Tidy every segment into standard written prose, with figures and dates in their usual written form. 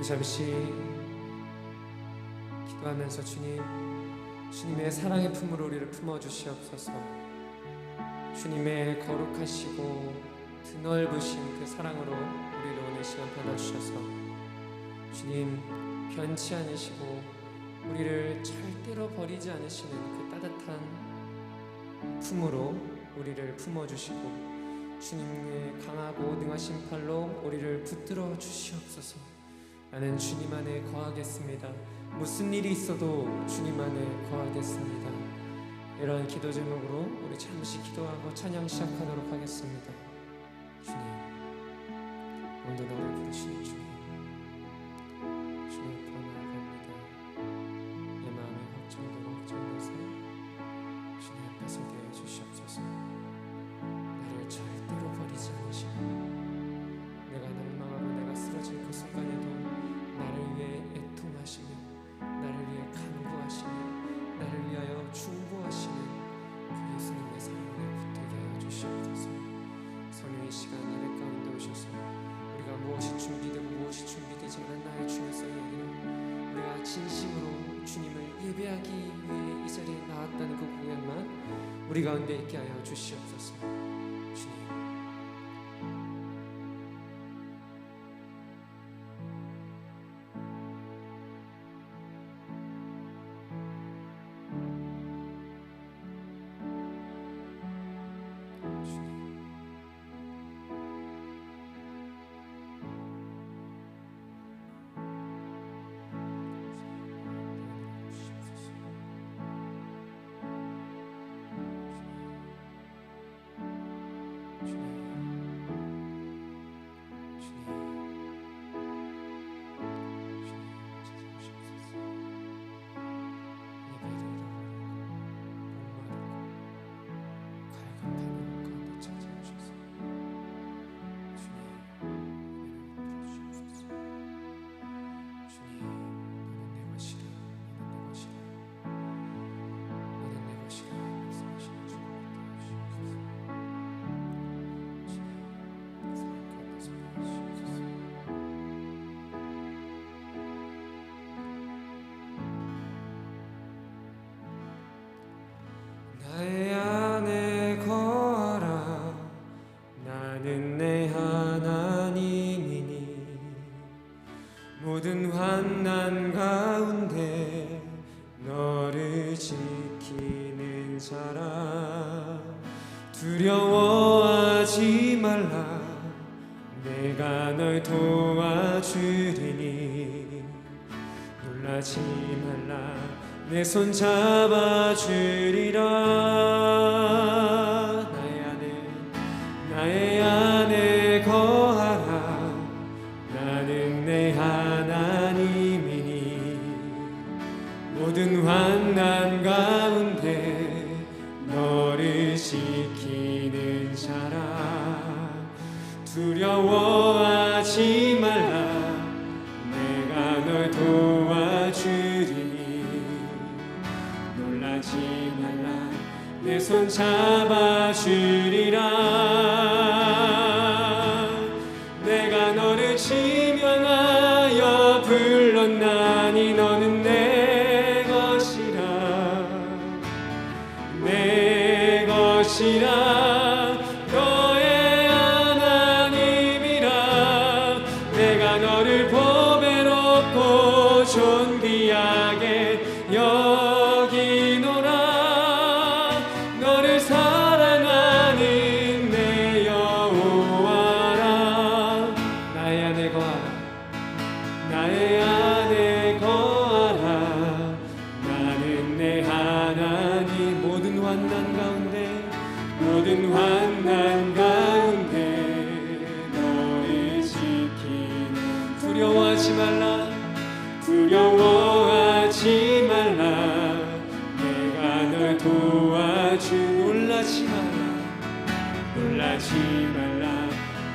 잠시 기도하면서 주님의 사랑의 품으로 우리를 품어주시옵소서. 주님의 거룩하시고 드넓으신 그 사랑으로 우리를 오늘 시간 받아주셔서 주님 변치 않으시고 우리를 절대로 버리지 않으시는 그 따뜻한 품으로 우리를 품어주시고 주님의 강하고 능하신 팔로 우리를 붙들어 주시옵소서. 나는 주님 안에 거하겠습니다. 무슨 일이 있어도 주님 안에 거하겠습니다. 이러한 기도 제목으로 우리 잠시 기도하고 찬양 시작하도록 하겠습니다. 주님, 오늘도 나를 부르시는 주님 앞으로 나아갑니다. 내 마음의 걱정도 걱정돼서 주님 앞에 서게 해주시옵소서. 나를 절대로 버리지 않으시고 내가 낭망하고 내가 쓰러질 그 순간에도 나를 위해 애통하시며 나를 위해 간구하시며 나를 위하여 중보하시는 그 예수님의 사랑을 붙들게 하여 주시옵소서. 성령의 시간 예배 가운데 오셔서 우리가 무엇이 준비되고 무엇이 준비되지 않은 나의 중요성이 아니라 우리가 진심으로 주님을 예배하기 위해 이 자리에 나왔다는 그 고백만 우리 가운데 있게 하여 주시옵소서. 주님, 나의 안에 거하라. 나는 내 하나님이니 모든 환난 가운데 너를 지키는 자라. 두려워하지 말라. 내가 널 도와주리니 놀라지 말라. 내 손 잡아주리라. 나의 안에 거하라. 나는 내 하나님이니 모든 환난 가운데 너를 지키는 자라. 두려워하지 말라. 내가 널 도와주리니 놀라지 말라. 내 손 잡아주리라. 내가 너를 지명하여 불렀나니 너는 내 것이라. 내 것이라. 너의 하나님이라. 내가 너를 보배롭고 존귀하게 여기노라. 너를 사랑하는 내 여호와라. 나의 안에 거하라. 나의 안에 거하라. 나는 내 하나님. 모든 환난 가운데 너를 지키는. 두려워하지 말라. 두려워하지 말라. 내가 널 도와주. 놀라지 말라.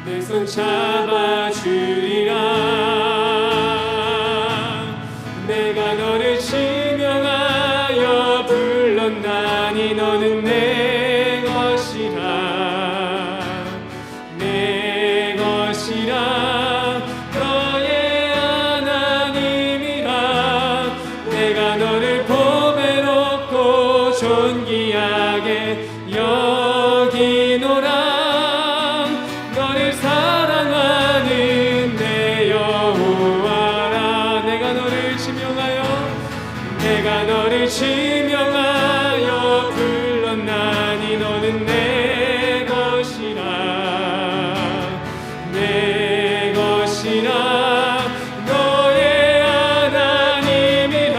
내 손 잡아주리라. 내가 너를 지명하여 불렀나니 너는 내 것이라. 내 것이라. 너의 하나 지명하여 불렀나니 너는 내 것이라 내 것이라 너의 하나님이라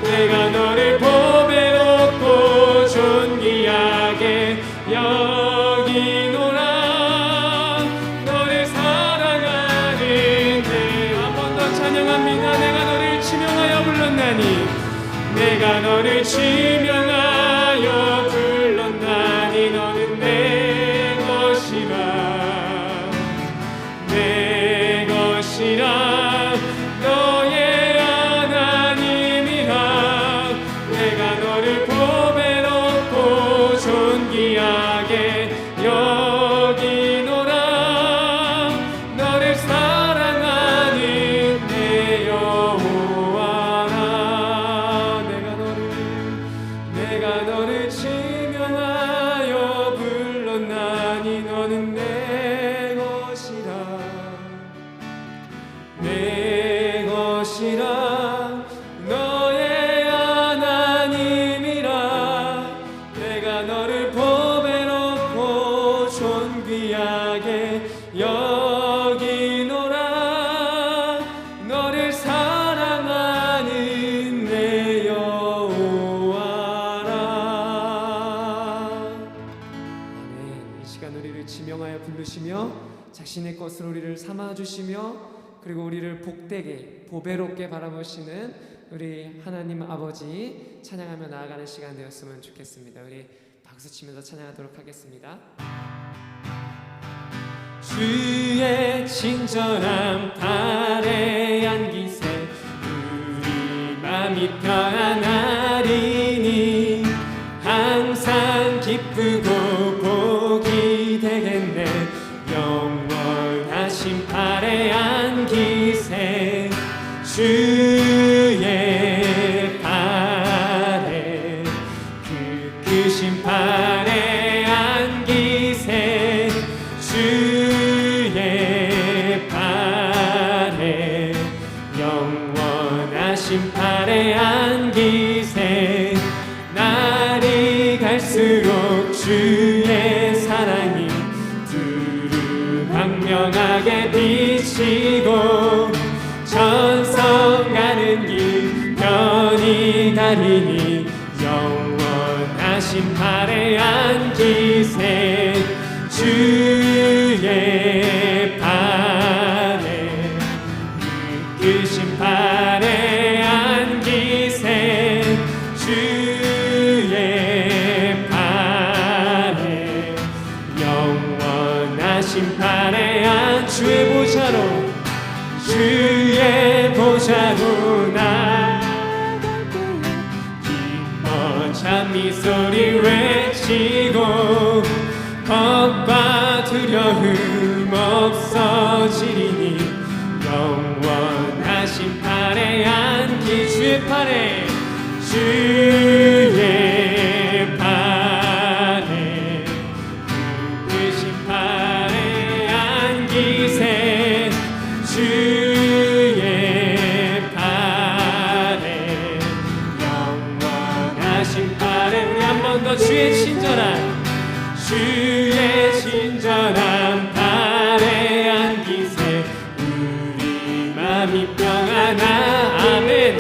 내가 너를 보배롭고 존귀하게 여기노라 너를 사랑하는데 한 번 더 찬양합니다. 내가 너를 지명하여 불렀나니 내가 너를 지명하여 불렀나니 너는 내 것이라 내 것이라 너의 하나님이라 내가 너를 보배롭고 존귀하게 여기노라 너를 사랑하는 내 여호와라 내가 너를 지명하여 불렀나니 너는 내 것이라 내 것이라 너의 하나님이라 내가 너를 보배롭고 존귀하게 여기노라 너를 사랑하는 내 여호와라. 아멘. 이 시간 우리를 지명하여 부르시며 자신의 것으로 우리를 삼아주시며 그리고 우리를 복되게 보배롭게 바라보시는 우리 하나님 아버지 찬양하며 나아가는 시간 되었으면 좋겠습니다. 우리 박수치면서 찬양하도록 하겠습니다. 주의 친절한 발에 안기세 우리 맘이 편안하리니 항상 기쁘고 복이 되겠네 영원하신 발에 안기세 주의 발에 크신 발에 안기세 주의 발에 영원하신 발에 안기세 날이 갈수록 주의 사랑이 두루 광명하게 비치고 천성 가는 길 편히 가리니 영원하신 발에 안기세 주의 발에 크신 발에 안기세 주의 발에 영원하신 발에 안 주의 보좌로 나아갈 기뻐 찬미 소리 외치고 겁과 두려움 없어지리니 영원하신 팔에 안기 주의 팔에 크신 팔에 안기세 주의 팔에 영원하신 팔에 우리 한 번 더 주의 친절한 발에 안기세 우리 맘이 평안하 아멘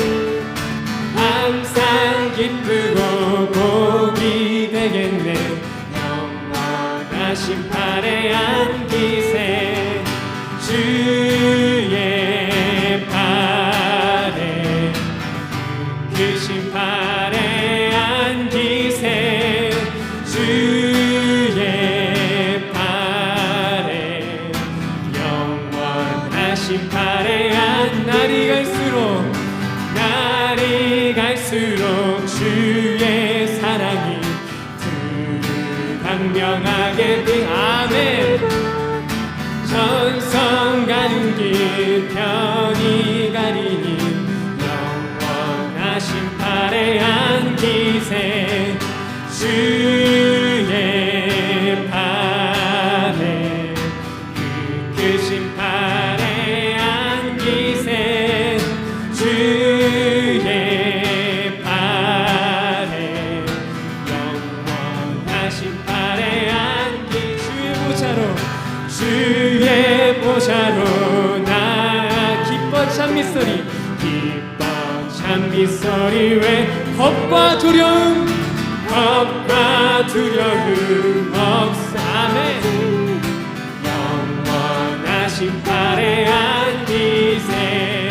항상 기쁘고 복이 되겠네 영원하신 발에 안기세 주의 발에 크신 발에 안기세 주의 팔에 영원하신 팔에 안 날이 갈수록 주의 사랑이 두루 광명하게 빛 아멘 천성 가는 길 편히 가리니 영원하신 팔에 안기세 주의 팔에 크신 팔에 안기세 주의 팔에 찬미소리 기뻐 찬미소리 왜 겁과 두려움 없어 아멘 영원하신 팔에 안기세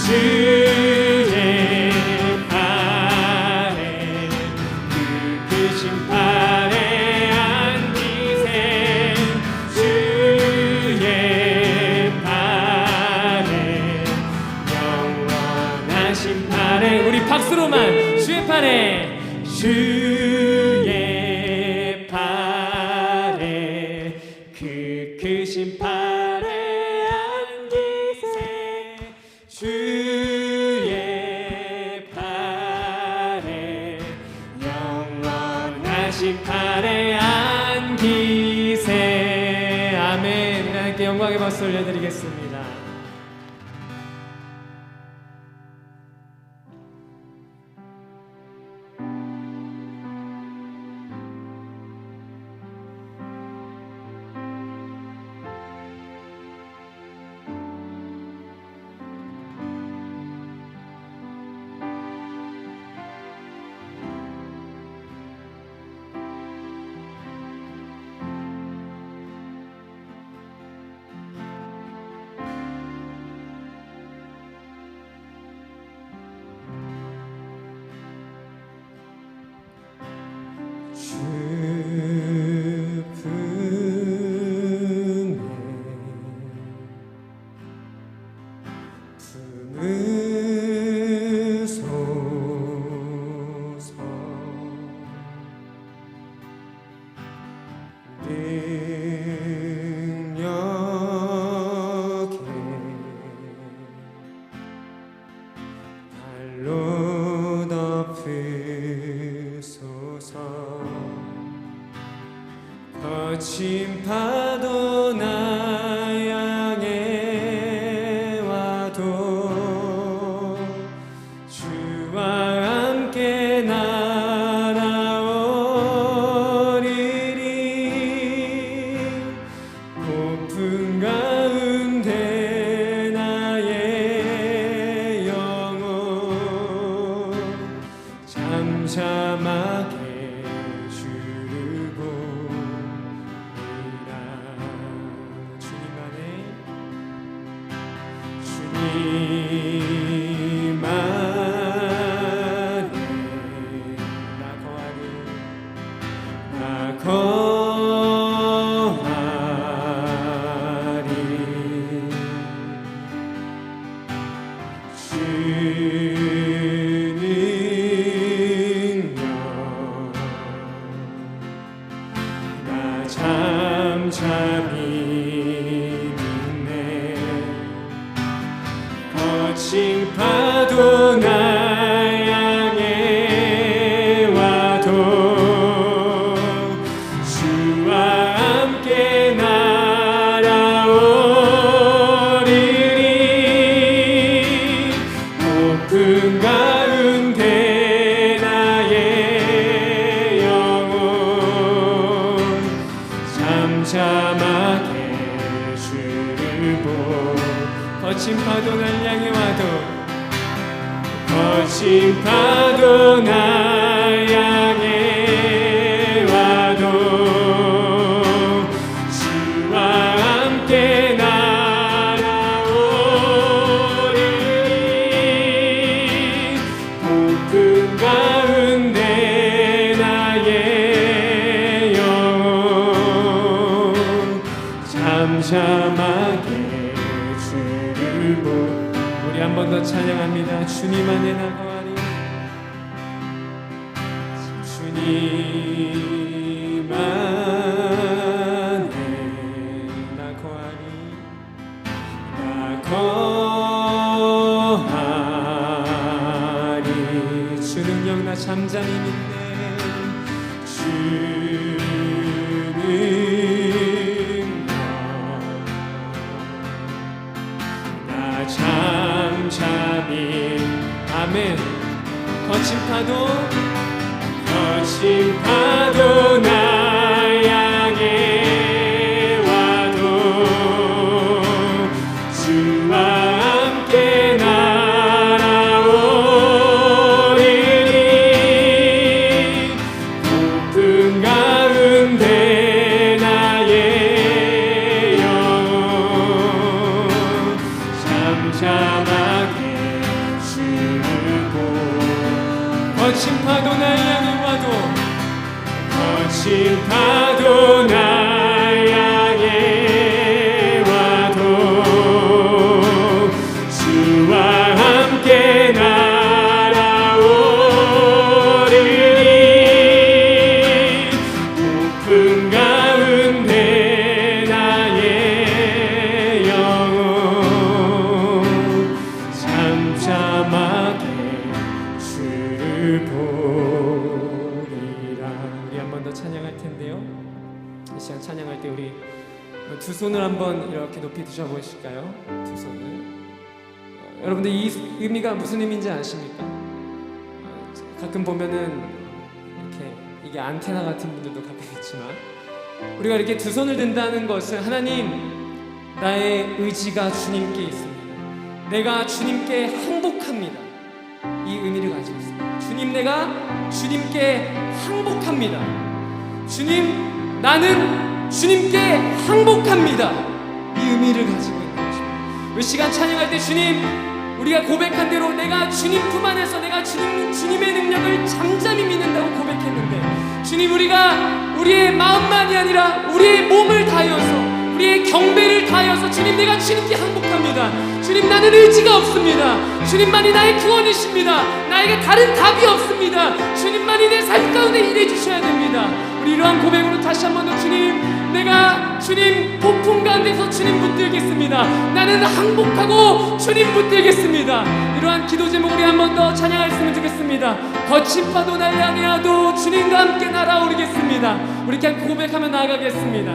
주의 팔에 그 크신 팔에 안기세 주의 팔에 영원하신 팔에 우리 박수로만 주의 팔에 주의 팔에 그 크신 팔에 안기세 주의 팔에 영원하신 팔에 안기세 아멘. 하나님께 영광의 박수 올려드리겠습니다. 거친 파도 나 향해 와도 주와 함께 날아오리리 고픈 가운데 나의 영혼 잠잠하게 잠잠히 믿네 거친 파도 나 향해 와도 주와 함께 날아오리리 고픈 가운데 나의 영혼 잠잠하게 주를 보 거친 파도 날 향해 와도 거친 파도 날 향해 와도 주와 함께 날아오리리 고픈 가운데 나의 영혼 잠잠하게 주를 보 우리 한 번 더 찬양합니다. 주님 안에 나가리 주님 안에 나거하리 주 능력 나 잠잠히 믿네 주님 나 잠잠히 아멘 거친 파도 나 향해 와도 주와 함께 잠잠하게 주고 거친 파도 날 향해 와도 거친 파도 날 향해 와도 주와 함께 날아오리니 높은 가운데 나의 영혼 잠잠하게 주를 보리라. 우리 한 번 더 찬양할 텐데요. 이 시간 찬양할 때 우리 두 손을 한번 이렇게 높이 드셔보실까요? 두 손을. 여러분들 이 의미가 무슨 의미인지 아십니까? 가끔 보면은 이렇게 이게 안테나 같은 분들도 가끔 있지만 우리가 이렇게 두 손을 든다는 것은 하나님 나의 의지가 주님께 있습니다. 내가 주님께 항복합니다. 이 의미를 가지고 있습니다. 주님 내가 주님께 항복합니다. 주님 나는 주님께 항복합니다. 이 의미를 가지고 있는 것입니다. 이 시간 찬양할 때 주님 우리가 고백한 대로 내가 주님 품 안에서 내가 주님의 능력을 잠잠히 믿는다고 고백했는데 주님 우리가 우리의 마음만이 아니라 우리의 몸을 다하여서 우리의 경배를 다하여서 주님 내가 주님께 항복합니다. 주님 나는 의지가 없습니다. 주님만이 나의 구원이십니다. 나에게 다른 답이 없습니다. 주님만이 내 삶 가운데 일해 주셔야 됩니다. 우리 이러한 고백으로 다시 한 번 더 주님 내가 주님 폭풍 가운데서 주님 붙들겠습니다. 나는 항복하고 주님 붙들겠습니다. 이러한 기도 제목 우리 한 번 더 찬양했으면 좋겠습니다. 거친 파도 날 향해 와도 주님과 함께 날아오르겠습니다. 우리 그냥 고백하며 나아가겠습니다.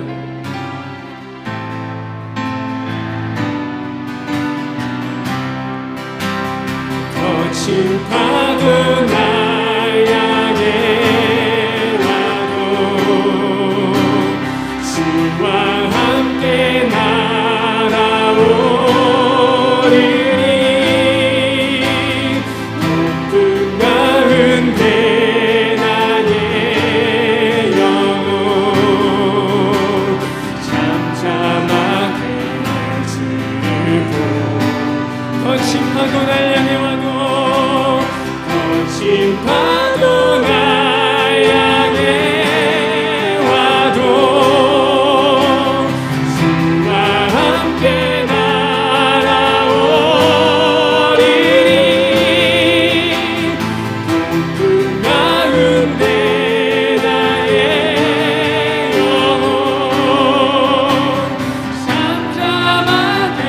거친 파도 날 향해 와도 주와 함께 날아오리니 높은 가운데 나의 영혼 잠잠하게 주를 보고 거친 파도 날 향해 와도 거친 파도 날 향해 와도 주와 함께 날아오리니 높은 가운데 나의 영혼 잠잠하게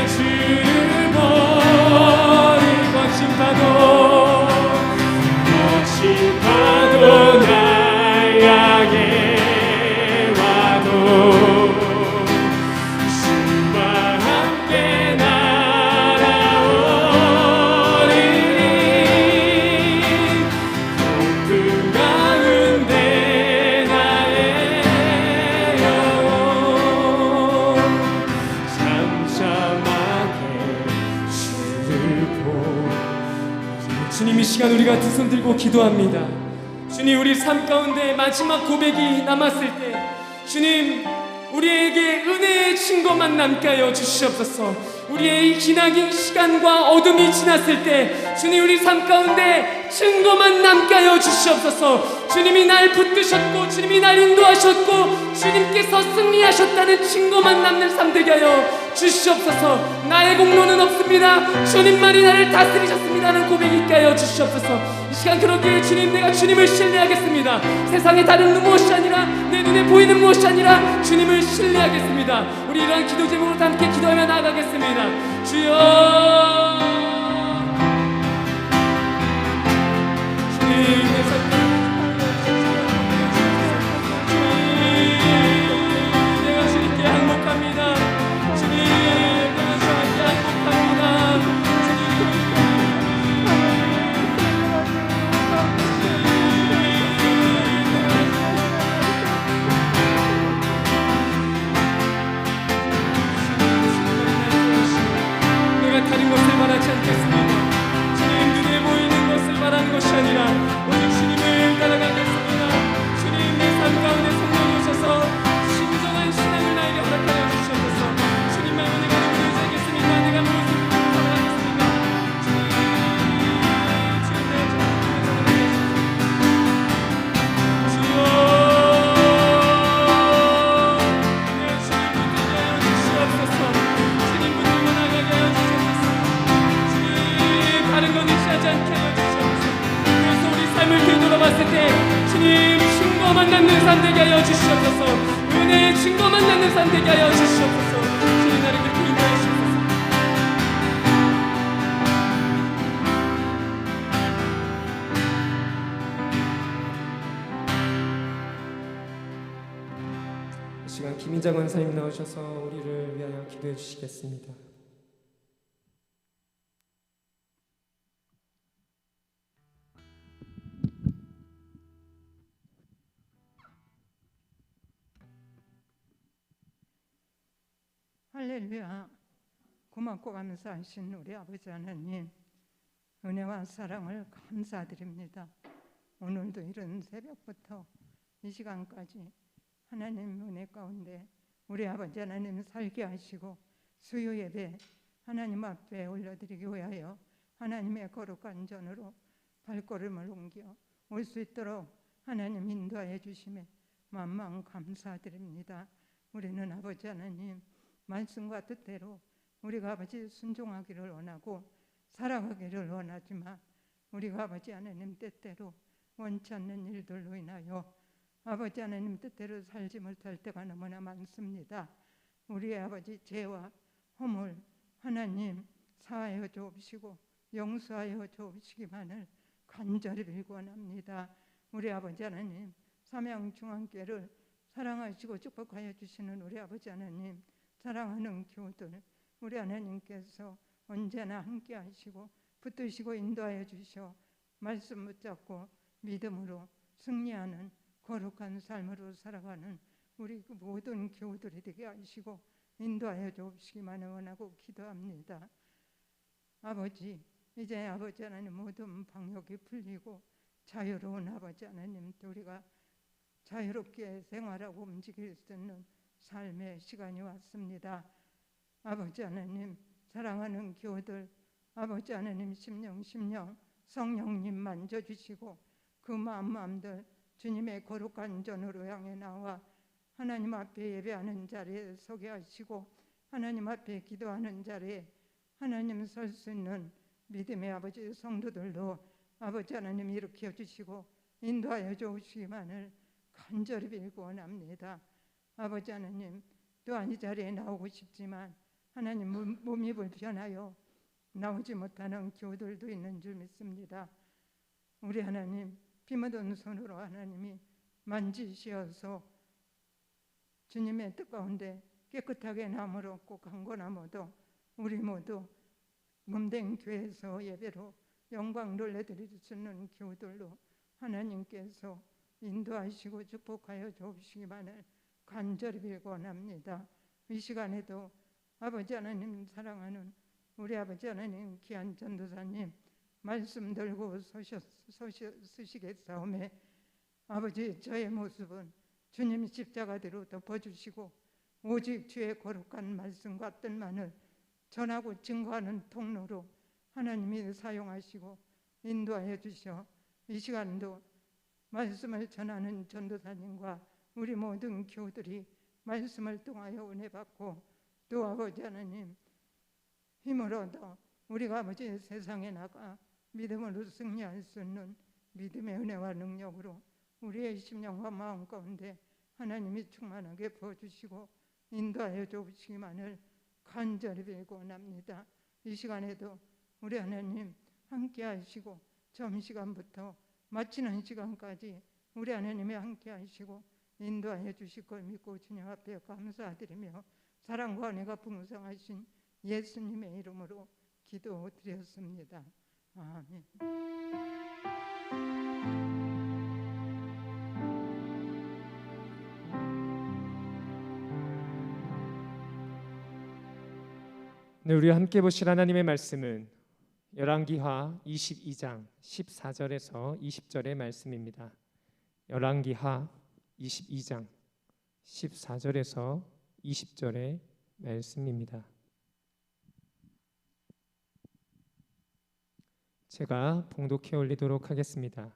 주를 보리 거친 파도 날 향해 와도 주와 함께 날아오리니 높은 가운데 나의 영혼 잠잠하게 주를 보리. 주님 이 시간 우리가 두 손 들고 기도합니다. 주님 우리 삶 가운데 마지막 고백이 남았을 때 주님 우리에게 은혜의 증거만 남게 하여 주시옵소서. 우리의 기나긴 시간과 어둠이 지났을 때 주님 우리 삶 가운데 증거만 남게 하여 주시옵소서. 주님이 날 붙드셨고 주님이 날 인도하셨고 주님께서 승리하셨다는 증거만 남는 삶 되게 하여 주시옵소서. 나의 공로는 없습니다. 주님만이 나를 다스리셨습니다는 고백이 있게 하여 주시옵소서. 이 시간 그러기에 주님 내가 주님을 신뢰하겠습니다. 세상에 다른 무엇이 아니라 내 눈에 보이는 무엇이 아니라 주님을 신뢰하겠습니다. 우리 이러한 기도 제목으로 함께 기도하며 나아가겠습니다. 주여 주님 내 삶 내가 주님께 항복합니다. 주님 내가 주님께 항복합니다. 삶 되게 하여 주시옵소서. 은혜의 증거만 낳는 삶 되게 하여 주시옵소서. 주님 나를 그렇게 인도하여 주옵소서. 이 시간 김인장 원사님 나오셔서 우리를 위하여 기도해 주시겠습니다. 할렐루야. 고맙고 감사하신 우리 아버지 하나님, 은혜와 사랑을 감사드립니다. 오늘도 이른 새벽부터 이 시간까지 하나님 은혜 가운데 우리 아버지 하나님 살게 하시고 수요 예배 하나님 앞에 올려드리기 위하여 하나님의 거룩한 전으로 발걸음을 옮겨 올 수 있도록 하나님 인도하여 주심에 만만 감사드립니다. 우리는 아버지 하나님 말씀과 뜻대로 우리가 아버지 순종하기를 원하고 살아가기를 원하지만 우리가 아버지 하나님 뜻대로 원치 않는 일들로 인하여 아버지 하나님 뜻대로 살지 못할 때가 너무나 많습니다. 우리의 아버지 죄와 허물 하나님 사하여 주옵시고 용서하여 주옵시기만을 간절히 빌고 원합니다. 우리 아버지 하나님 삼양중앙교회를 사랑하시고 축복하여 주시는 우리 아버지 하나님, 사랑하는 교우들 우리 하나님께서 언제나 함께 하시고 붙드시고 인도하여 주셔 말씀 붙잡고 믿음으로 승리하는 거룩한 삶으로 살아가는 우리 모든 교우들이 되게 하시고 인도하여 주옵시기만을 원하고 기도합니다. 아버지, 이제 아버지 하나님 모든 방역이 풀리고 자유로운 아버지 하나님, 우리가 자유롭게 생활하고 움직일 수 있는 삶의 시간이 왔습니다. 아버지 하나님, 사랑하는 교우들 아버지 하나님 심령 성령님 만져주시고 그 마음들 주님의 거룩한 전으로 향해 나와 하나님 앞에 예배하는 자리에 서게 하시고 하나님 앞에 기도하는 자리에 하나님 설 수 있는 믿음의 아버지 성도들도 아버지 하나님 일으켜 주시고 인도하여 주시기만을 간절히 빌고 원합니다. 아버지 하나님, 또한 이 자리에 나오고 싶지만 하나님 몸이 불편하여 나오지 못하는 교우들도 있는 줄 믿습니다. 우리 하나님 피 묻은 손으로 하나님이 만지시어서 주님의 뜻 가운데 깨끗하게 나무를 얻고 강고나무도 우리 모두 몸된 교회에서 예배로 영광 돌려드릴 수 있는 교우들로 하나님께서 인도하시고 축복하여 주옵시기만을 간절히 빌고 원합니다. 이 시간에도 아버지 하나님 사랑하는 우리 아버지 하나님 귀한 전도사님 말씀 들고 서시겠사오매 아버지 저의 모습은 주님 십자가대로 덮어주시고 오직 주의 거룩한 말씀과 뜻만을 전하고 증거하는 통로로 하나님이 사용하시고 인도하여 주셔 이 시간도 말씀을 전하는 전도사님과 우리 모든 교우들이 말씀을 통하여 은혜 받고 또 아버지 하나님 힘을 얻어 우리가 아버지 세상에 나가 믿음으로 승리할 수 있는 믿음의 은혜와 능력으로 우리의 심령과 마음 가운데 하나님이 충만하게 부어주시고 인도하여 주시기만을 간절히 빌고 원합니다. 이 시간에도 우리 하나님 함께 하시고 점심시간부터 마치는 시간까지 우리 하나님이 함께 하시고 인도하여 주실 걸 믿고 주님 앞에 감사드리며 사랑과 은혜가 풍성하신 예수님의 이름으로 기도드렸습니다. 아멘. 네, 우리 함께 보실 하나님의 말씀은 열왕기하 22장 14절에서 20절의 말씀입니다. 열왕기하 22장 14절에서 20절의 말씀입니다. 제가 봉독해 올리도록 하겠습니다.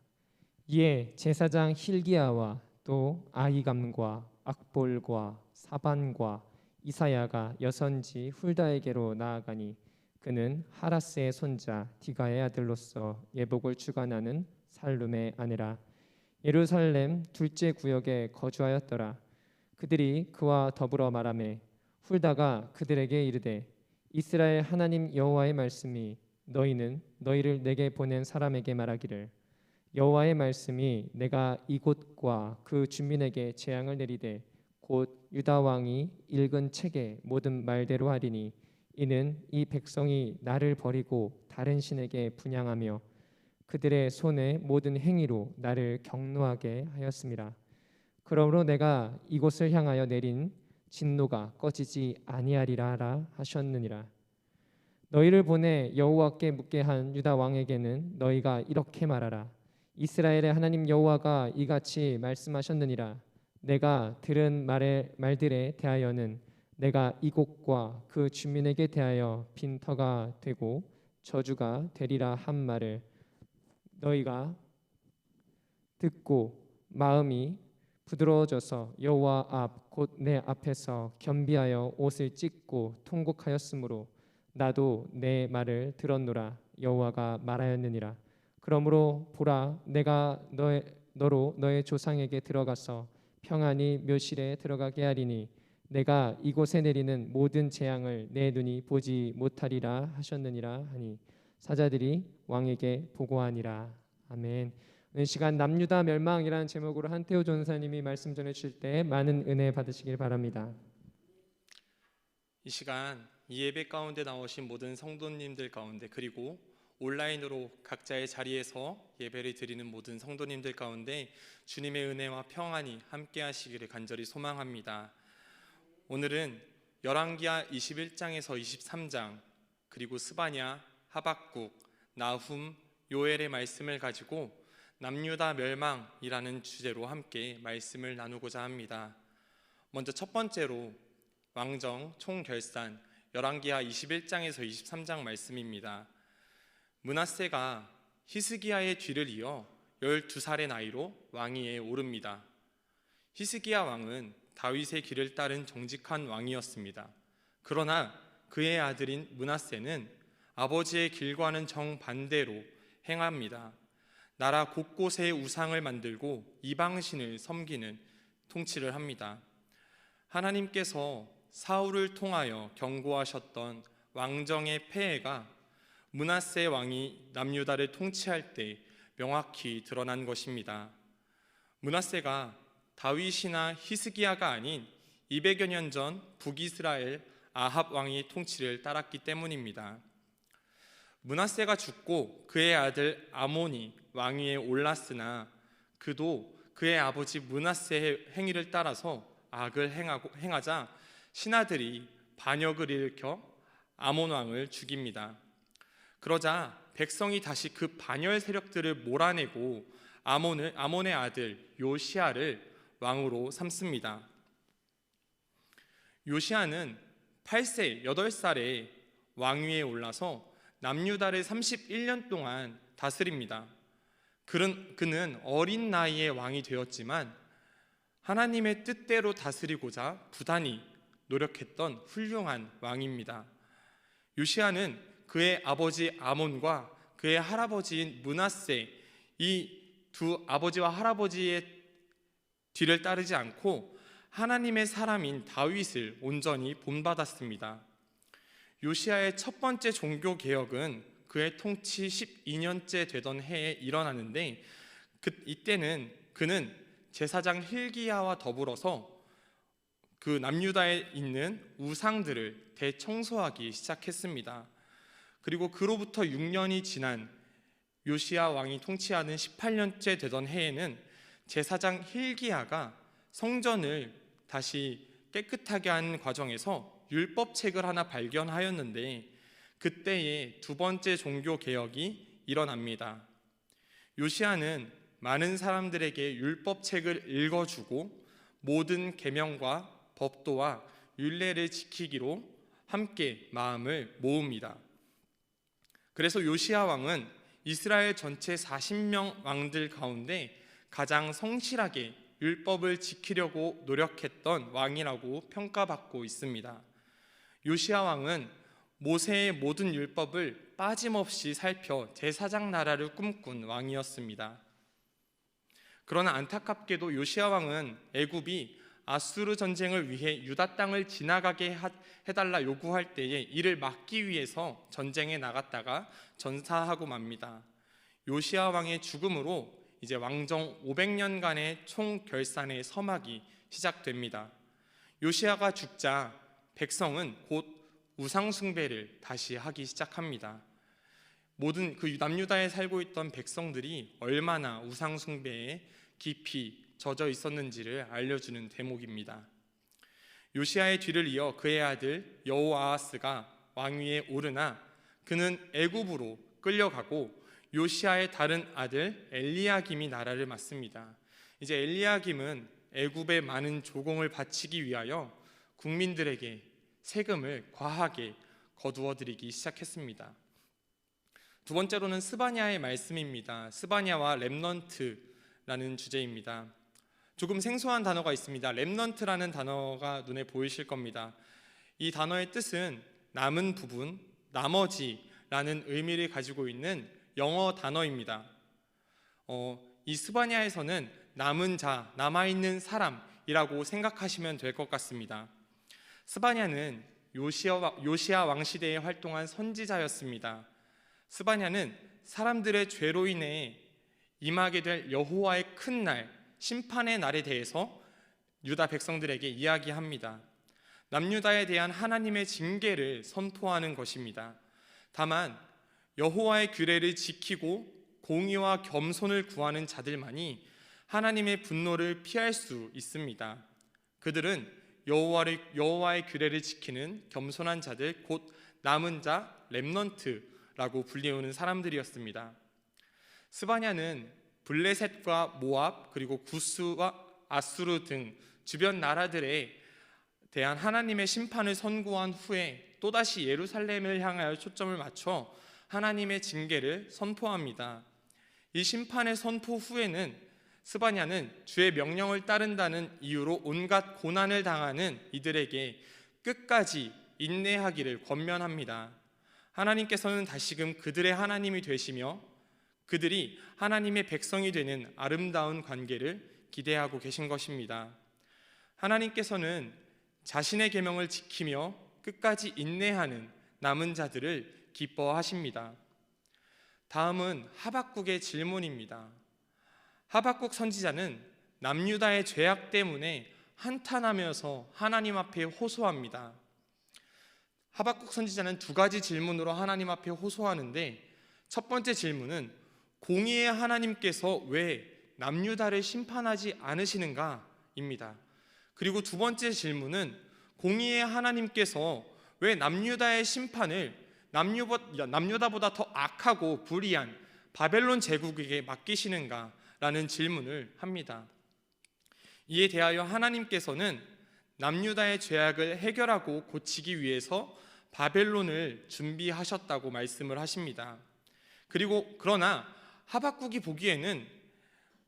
이에 제사장 힐기야와 또 아히감과 악볼과 사반과 이사야가 여선지 훌다에게로 나아가니 그는 하라스의 손자 디가의 아들로서 예복을 주관하는 살룸의 아내라. 예루살렘 둘째 구역에 거주하였더라. 그들이 그와 더불어 말하매 훌다가 그들에게 이르되 이스라엘 하나님 여호와의 말씀이 너희는 너희를 내게 보낸 사람에게 말하기를 여호와의 말씀이 내가 이곳과 그 주민에게 재앙을 내리되 곧 유다 왕이 읽은 책의 모든 말대로 하리니 이는 이 백성이 나를 버리고 다른 신에게 분향하며 그들의 손의 모든 행위로 나를 경노하게 하였음이라. 그러므로 내가 이곳을 향하여 내린 진노가 꺼지지 아니하리라 하라 하셨느니라. 너희를 보내 여호와께 묻게 한 유다 왕에게는 너희가 이렇게 말하라. 이스라엘의 하나님 여호와가 이같이 말씀하셨느니라. 내가 들은 말들에 대하여는 내가 이곳과 그 주민에게 대하여 빈터가 되고 저주가 되리라 한 말을 너희가 듣고 마음이 부드러워져서 여호와 앞 곧 내 앞에서 겸비하여 옷을 찢고 통곡하였으므로 나도 내 말을 들었노라. 여호와가 말하였느니라. 그러므로 보라 내가 너로 너의 조상에게 들어가서 평안히 묘실에 들어가게 하리니 내가 이곳에 내리는 모든 재앙을 내 눈이 보지 못하리라 하셨느니라 하니 사자들이 왕에게 보고하니라. 아멘. 오늘 시간 남유다 멸망이라는 제목으로 한태호 전사님이 말씀 전해 주실 때 많은 은혜 받으시길 바랍니다. 이 시간 이 예배 가운데 나오신 모든 성도님들 가운데 그리고 온라인으로 각자의 자리에서 예배를 드리는 모든 성도님들 가운데 주님의 은혜와 평안이 함께 하시기를 간절히 소망합니다. 오늘은 열왕기하 21장에서 23장 그리고 스바냐, 하박국, 나훔, 요엘의 말씀을 가지고 남유다 멸망이라는 주제로 함께 말씀을 나누고자 합니다. 먼저 첫 번째로 왕정 총결산 열왕기하 21장에서 23장 말씀입니다. 므낫세가 히스기야의 뒤를 이어 12살의 나이로 왕위에 오릅니다. 히스기야 왕은 다윗의 길을 따른 정직한 왕이었습니다. 그러나 그의 아들인 므낫세는 아버지의 길과는 정반대로 행합니다. 나라 곳곳에 우상을 만들고 이방신을 섬기는 통치를 합니다. 하나님께서 사울을 통하여 경고하셨던 왕정의 폐해가 므낫세 왕이 남유다를 통치할 때 명확히 드러난 것입니다. 므낫세가 다윗이나 히스기야가 아닌 200여 년 전 북이스라엘 아합 왕의 통치를 따랐기 때문입니다. 므낫세가 죽고 그의 아들 아몬이 왕위에 올랐으나 그도 그의 아버지 므낫세의 행위를 따라서 악을 행하자 신하들이 반역을 일으켜 아몬 왕을 죽입니다. 그러자 백성이 다시 그 반열 세력들을 몰아내고 아몬의 아들 요시야를 왕으로 삼습니다. 요시야는 8세 8살에 왕위에 올라서 남유다를 31년 동안 다스립니다. 그는 어린 나이에 왕이 되었지만 하나님의 뜻대로 다스리고자 부단히 노력했던 훌륭한 왕입니다. 요시야는 그의 아버지 아몬과 그의 할아버지인 므낫세 이 두 아버지와 할아버지의 뒤를 따르지 않고 하나님의 사람인 다윗을 온전히 본받았습니다. 요시야의 첫 번째 종교 개혁은 그의 통치 12년째 되던 해에 일어나는데 이때는 그는 제사장 힐기야와 더불어서 그 남유다에 있는 우상들을 대청소하기 시작했습니다. 그리고 그로부터 6년이 지난 요시야 왕이 통치하는 18년째 되던 해에는 제사장 힐기야가 성전을 다시 깨끗하게 하는 과정에서 율법책을 하나 발견하였는데 그때의 두 번째 종교 개혁이 일어납니다. 요시야는 많은 사람들에게 율법책을 읽어주고 모든 계명과 법도와 율례를 지키기로 함께 마음을 모읍니다. 그래서 요시야 왕은 이스라엘 전체 40명 왕들 가운데 가장 성실하게 율법을 지키려고 노력했던 왕이라고 평가받고 있습니다. 요시야 왕은 모세의 모든 율법을 빠짐없이 살펴 제사장 나라를 꿈꾼 왕이었습니다. 그러나 안타깝게도 요시야 왕은 애굽이 아수르 전쟁을 위해 유다 땅을 지나가게 해달라 요구할 때에 이를 막기 위해서 전쟁에 나갔다가 전사하고 맙니다. 요시야 왕의 죽음으로 이제 왕정 500년간의 총결산의 서막이 시작됩니다. 요시야가 죽자 백성은 곧 우상 숭배를 다시 하기 시작합니다. 모든 그 남유다에 살고 있던 백성들이 얼마나 우상 숭배에 깊이 젖어 있었는지를 알려주는 대목입니다. 요시야의 뒤를 이어 그의 아들 여호아하스가 왕위에 오르나 그는 애굽으로 끌려가고 요시야의 다른 아들 엘리야김이 나라를 맡습니다. 이제 엘리야김은 애굽의 많은 조공을 바치기 위하여 국민들에게 세금을 과하게 거두어 드리기 시작했습니다. 두 번째로는 스바냐의 말씀입니다. 스바냐와 렘넌트라는 주제입니다. 조금 생소한 단어가 있습니다. 렘넌트라는 단어가 눈에 보이실 겁니다. 이 단어의 뜻은 남은 부분, 나머지라는 의미를 가지고 있는 영어 단어입니다. 이 스바냐에서는 남은 자, 남아있는 사람이라고 생각하시면 될 것 같습니다. 스바냐는 요시야 왕 시대에 활동한 선지자였습니다. 스바냐는 사람들의 죄로 인해 임하게 될 여호와의 큰 날, 심판의 날에 대해서 유다 백성들에게 이야기합니다. 남유다에 대한 하나님의 징계를 선포하는 것입니다. 다만 여호와의 규례를 지키고 공의와 겸손을 구하는 자들만이 하나님의 분노를 피할 수 있습니다. 그들은 여호와의 규례를 지키는 겸손한 자들, 곧 남은 자, 렘넌트라고 불리우는 사람들이었습니다. 스바냐는 블레셋과 모압 그리고 구스와 아수르 등 주변 나라들에 대한 하나님의 심판을 선고한 후에 또다시 예루살렘을 향하여 초점을 맞춰 하나님의 징계를 선포합니다. 이 심판의 선포 후에는 스바냐는 주의 명령을 따른다는 이유로 온갖 고난을 당하는 이들에게 끝까지 인내하기를 권면합니다. 하나님께서는 다시금 그들의 하나님이 되시며 그들이 하나님의 백성이 되는 아름다운 관계를 기대하고 계신 것입니다. 하나님께서는 자신의 계명을 지키며 끝까지 인내하는 남은 자들을 기뻐하십니다. 다음은 하박국의 질문입니다. 하박국 선지자는 남유다의 죄악 때문에 한탄하면서 하나님 앞에 호소합니다. 하박국 선지자는 두 가지 질문으로 하나님 앞에 호소하는데, 첫 번째 질문은 공의의 하나님께서 왜 남유다를 심판하지 않으시는가입니다. 그리고 두 번째 질문은 공의의 하나님께서 왜 남유다의 심판을 남유다보다 더 악하고 불의한 바벨론 제국에게 맡기시는가라는 질문을 합니다. 이에 대하여 하나님께서는 남유다의 죄악을 해결하고 고치기 위해서 바벨론을 준비하셨다고 말씀을 하십니다. 그러나 하박국이 보기에는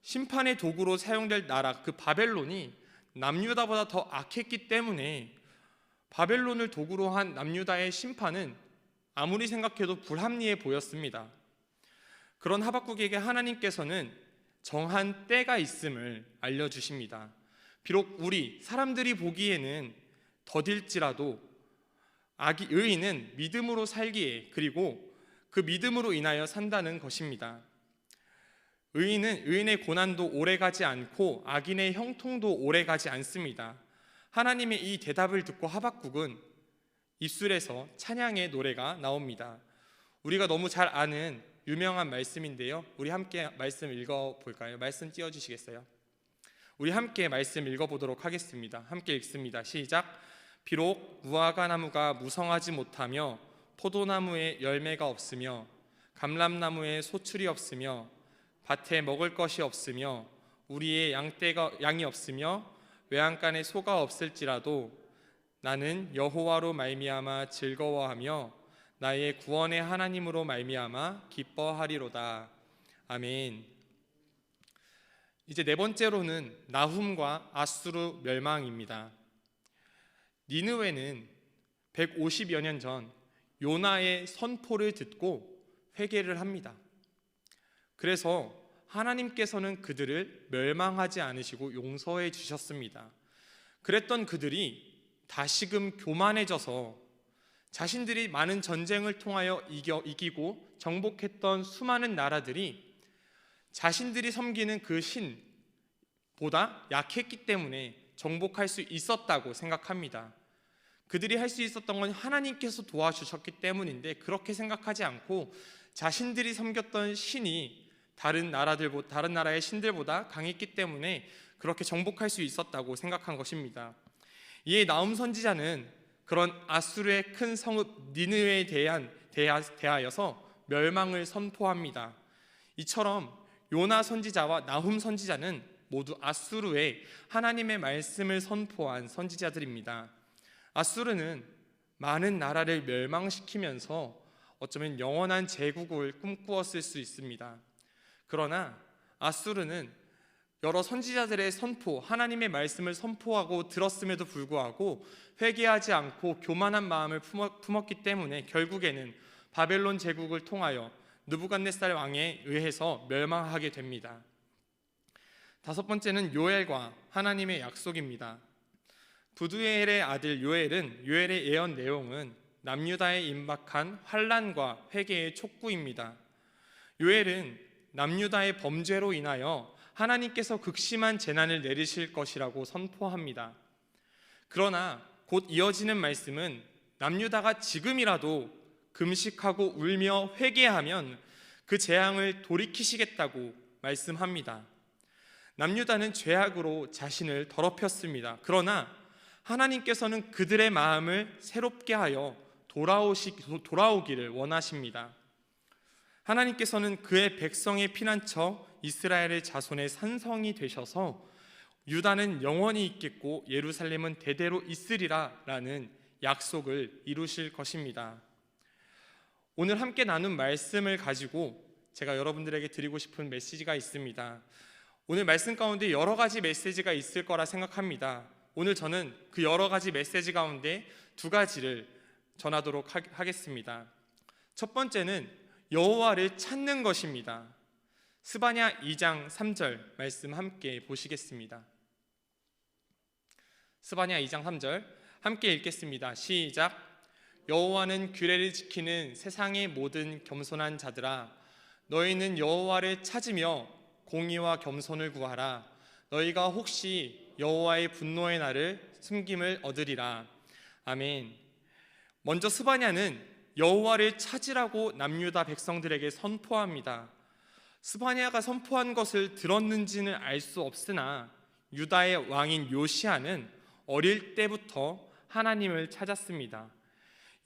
심판의 도구로 사용될 나라 그 바벨론이 남유다보다 더 악했기 때문에 바벨론을 도구로 한 남유다의 심판은 아무리 생각해도 불합리해 보였습니다. 그런 하박국에게 하나님께서는 정한 때가 있음을 알려주십니다. 비록 우리 사람들이 보기에는 더딜지라도 의인은 믿음으로 살기에, 그리고 그 믿음으로 인하여 산다는 것입니다. 의인의 고난도 오래가지 않고 악인의 형통도 오래가지 않습니다. 하나님의 이 대답을 듣고 하박국은 입술에서 찬양의 노래가 나옵니다. 우리가 너무 잘 아는 유명한 말씀인데요, 우리 함께 말씀 읽어볼까요? 말씀 띄워주시겠어요? 우리 함께 말씀 읽어보도록 하겠습니다. 함께 읽습니다. 시작. 비록 무화과 나무가 무성하지 못하며 포도나무에 열매가 없으며 감람나무에 소출이 없으며 밭에 먹을 것이 없으며 우리의 양이 없으며 외양간에 소가 없을지라도 나는 여호와로 말미암아 즐거워하며 나의 구원의 하나님으로 말미암아 기뻐하리로다. 아멘. 이제 네 번째로는 나훔과 아수르 멸망입니다. 니느웨는 150여 년 전 요나의 선포를 듣고 회개를 합니다. 그래서 하나님께서는 그들을 멸망하지 않으시고 용서해 주셨습니다. 그랬던 그들이 다시금 교만해져서 자신들이 많은 전쟁을 통하여 이기고 정복했던 수많은 나라들이 자신들이 섬기는 그 신보다 약했기 때문에 정복할 수 있었다고 생각합니다. 그들이 할 수 있었던 건 하나님께서 도와주셨기 때문인데 그렇게 생각하지 않고 자신들이 섬겼던 신이 다른 나라의 신들보다 강했기 때문에 그렇게 정복할 수 있었다고 생각한 것입니다. 이에 나훔 선지자는 그런 아수르의 큰 성읍 니느웨에 대하여서 멸망을 선포합니다. 이처럼 요나 선지자와 나훔 선지자는 모두 아수르에 하나님의 말씀을 선포한 선지자들입니다. 아수르는 많은 나라를 멸망시키면서 어쩌면 영원한 제국을 꿈꾸었을 수 있습니다. 그러나 아수르는 여러 선지자들의 하나님의 말씀을 선포하고 들었음에도 불구하고 회개하지 않고 교만한 마음을 품었기 때문에 결국에는 바벨론 제국을 통하여 느부갓네살 왕에 의해서 멸망하게 됩니다. 다섯 번째는 요엘과 하나님의 약속입니다. 부두엘의 아들 요엘의 예언 내용은 남유다에 임박한 환난과 회개의 촉구입니다. 요엘은 남유다의 범죄로 인하여 하나님께서 극심한 재난을 내리실 것이라고 선포합니다. 그러나 곧 이어지는 말씀은 남유다가 지금이라도 금식하고 울며 회개하면 그 재앙을 돌이키시겠다고 말씀합니다. 남유다는 죄악으로 자신을 더럽혔습니다. 그러나 하나님께서는 그들의 마음을 새롭게 하여 돌아오기를 원하십니다. 하나님께서는 그의 백성의 피난처 이스라엘의 자손의 산성이 되셔서 유다는 영원히 있겠고 예루살렘은 대대로 있으리라 라는 약속을 이루실 것입니다. 오늘 함께 나눈 말씀을 가지고 제가 여러분들에게 드리고 싶은 메시지가 있습니다. 오늘 말씀 가운데 여러 가지 메시지가 있을 거라 생각합니다. 오늘 저는 그 여러 가지 메시지 가운데 두 가지를 전하도록 하겠습니다. 첫 번째는 여호와를 찾는 것입니다. 스바냐 2장 3절 말씀 함께 보시겠습니다. 스바냐 2장 3절 함께 읽겠습니다. 시작. 여호와는 규례를 지키는 세상의 모든 겸손한 자들아, 너희는 여호와를 찾으며 공의와 겸손을 구하라. 너희가 혹시 여호와의 분노의 날을 숨김을 얻으리라. 아멘. 먼저 스바냐는 여호와를 찾으라고 남유다 백성들에게 선포합니다. 스바냐가 선포한 것을 들었는지는 알 수 없으나 유다의 왕인 요시아는 어릴 때부터 하나님을 찾았습니다.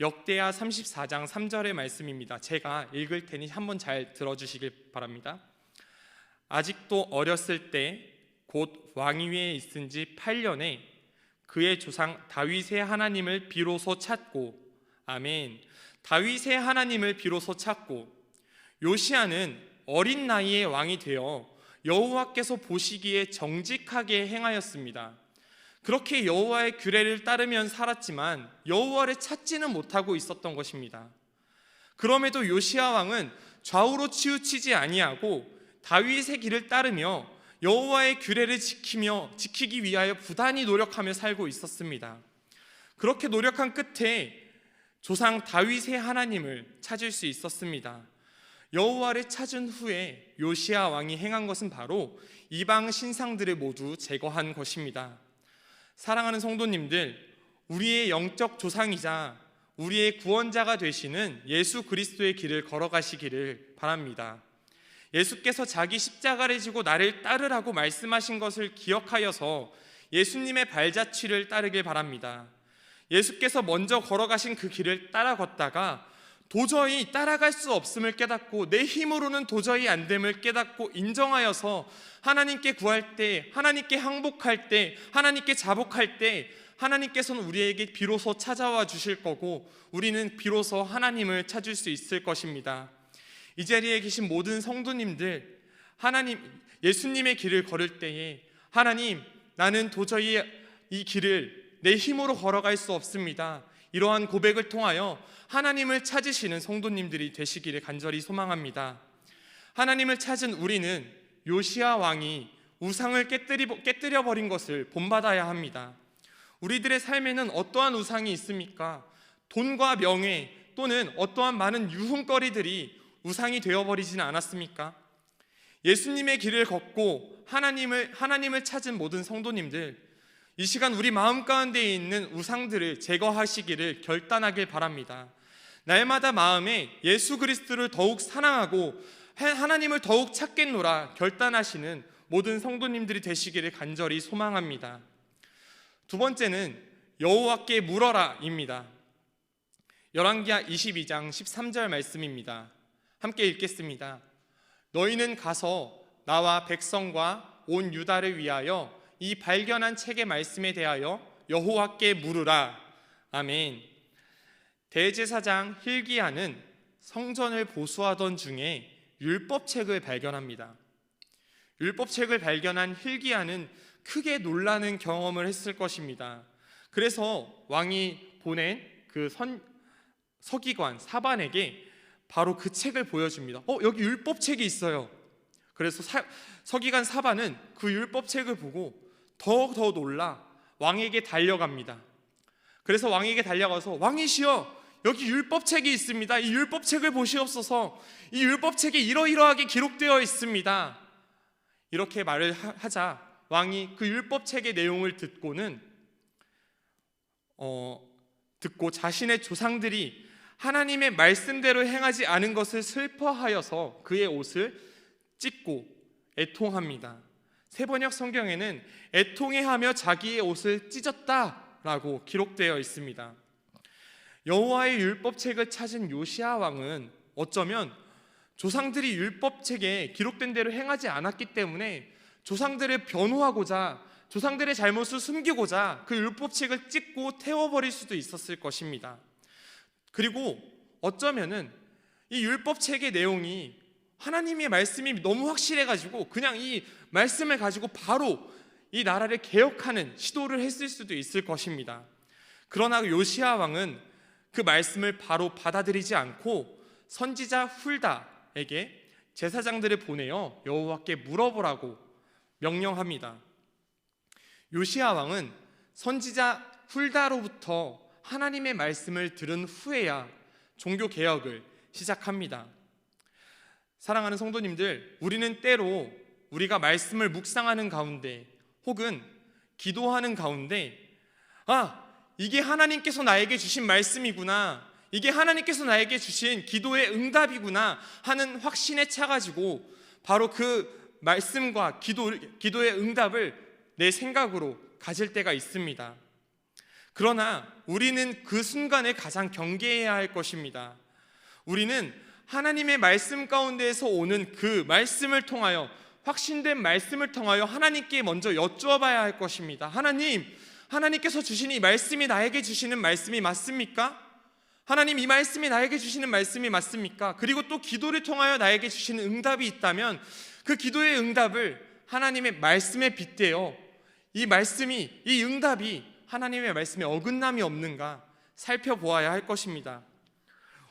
역대하 34장 3절의 말씀입니다. 제가 읽을 테니 한번 잘 들어주시길 바랍니다. 아직도 어렸을 때 곧 왕위에 있은 지 8년에 그의 조상 다윗의 하나님을 비로소 찾고, 아멘. 다윗의 하나님을 비로소 찾고, 요시아는 어린 나이에 왕이 되어 여호와께서 보시기에 정직하게 행하였습니다. 그렇게 여호와의 규례를 따르면 살았지만 여호와를 찾지는 못하고 있었던 것입니다. 그럼에도 요시아 왕은 좌우로 치우치지 아니하고 다윗의 길을 따르며 여호와의 규례를 지키기 위하여 부단히 노력하며 살고 있었습니다. 그렇게 노력한 끝에 조상 다윗의 하나님을 찾을 수 있었습니다. 여호와를 찾은 후에 요시아 왕이 행한 것은 바로 이방 신상들을 모두 제거한 것입니다. 사랑하는 성도님들, 우리의 영적 조상이자 우리의 구원자가 되시는 예수 그리스도의 길을 걸어가시기를 바랍니다. 예수께서 자기 십자가를 지고 나를 따르라고 말씀하신 것을 기억하여서 예수님의 발자취를 따르길 바랍니다. 예수께서 먼저 걸어가신 그 길을 따라 걷다가 도저히 따라갈 수 없음을 깨닫고 내 힘으로는 도저히 안 됨을 깨닫고 인정하여서 하나님께 구할 때, 하나님께 항복할 때, 하나님께 자복할 때 하나님께서는 우리에게 비로소 찾아와 주실 거고 우리는 비로소 하나님을 찾을 수 있을 것입니다. 이 자리에 계신 모든 성도님들, 예수님의 길을 걸을 때에 하나님, 나는 도저히 이 길을 내 힘으로 걸어갈 수 없습니다. 이러한 고백을 통하여 하나님을 찾으시는 성도님들이 되시기를 간절히 소망합니다. 하나님을 찾은 우리는 요시야 왕이 우상을 깨뜨려 버린 것을 본받아야 합니다. 우리들의 삶에는 어떠한 우상이 있습니까? 돈과 명예 또는 어떠한 많은 유흥거리들이 우상이 되어버리지는 않았습니까? 예수님의 길을 걷고 하나님을 찾은 모든 성도님들, 이 시간 우리 마음 가운데 있는 우상들을 제거하시기를 결단하길 바랍니다. 날마다 마음에 예수 그리스도를 더욱 사랑하고 하나님을 더욱 찾겠노라 결단하시는 모든 성도님들이 되시기를 간절히 소망합니다. 두 번째는 여호와께 물어라입니다. 열왕기하 22장 13절 말씀입니다. 함께 읽겠습니다. 너희는 가서 나와 백성과 온 유다를 위하여 이 발견한 책의 말씀에 대하여 여호와께 물으라. 아멘. 대제사장 hil기야는 성전을 보수하던 중에 율법책을 발견합니다. 율법책을 발견한 hil기야는 크게 놀라는 경험을 했을 것입니다. 그래서 왕이 보낸 그 서기관 사반에게 바로 그 책을 보여줍니다. 여기 율법책이 있어요. 그래서 서기관 사반은 그 율법책을 보고 더욱 놀라 왕에게 달려갑니다. 그래서 왕에게 달려가서 왕이시여, 여기 율법책이 있습니다. 이 율법책을 보시옵소서. 이 율법책에 이러이러하게 기록되어 있습니다. 이렇게 말을 하자 왕이 그 율법책의 내용을 듣고 자신의 조상들이 하나님의 말씀대로 행하지 않은 것을 슬퍼하여서 그의 옷을 찢고 애통합니다. 세번역 성경에는 애통해하며 자기의 옷을 찢었다라고 기록되어 있습니다. 여호와의 율법책을 찾은 요시야 왕은 어쩌면 조상들이 율법책에 기록된 대로 행하지 않았기 때문에 조상들을 변호하고자, 조상들의 잘못을 숨기고자 그 율법책을 찢고 태워버릴 수도 있었을 것입니다. 그리고 어쩌면은 이 율법책의 내용이 하나님의 말씀이 너무 확실해가지고 그냥 이 말씀을 가지고 바로 이 나라를 개혁하는 시도를 했을 수도 있을 것입니다. 그러나 요시야 왕은 그 말씀을 바로 받아들이지 않고 선지자 훌다에게 제사장들을 보내어 여호와께 물어보라고 명령합니다. 요시야 왕은 선지자 훌다로부터 하나님의 말씀을 들은 후에야 종교개혁을 시작합니다. 사랑하는 성도님들, 우리는 때로 우리가 말씀을 묵상하는 가운데 혹은 기도하는 가운데 이게 하나님께서 나에게 주신 말씀이구나, 이게 하나님께서 나에게 주신 기도의 응답이구나 하는 확신에 차가지고 바로 그 말씀과 기도의 응답을 내 생각으로 가질 때가 있습니다. 그러나 우리는 그 순간에 가장 경계해야 할 것입니다. 우리는 하나님의 말씀 가운데에서 오는 그 말씀을 통하여, 확신된 말씀을 통하여 하나님께 먼저 여쭈어봐야 할 것입니다. 하나님께서 주신 이 말씀이 나에게 주시는 말씀이 맞습니까? 하나님, 이 말씀이 나에게 주시는 말씀이 맞습니까? 그리고 또 기도를 통하여 나에게 주시는 응답이 있다면 그 기도의 응답을 하나님의 말씀에 빗대어 이 응답이 하나님의 말씀에 어긋남이 없는가 살펴보아야 할 것입니다.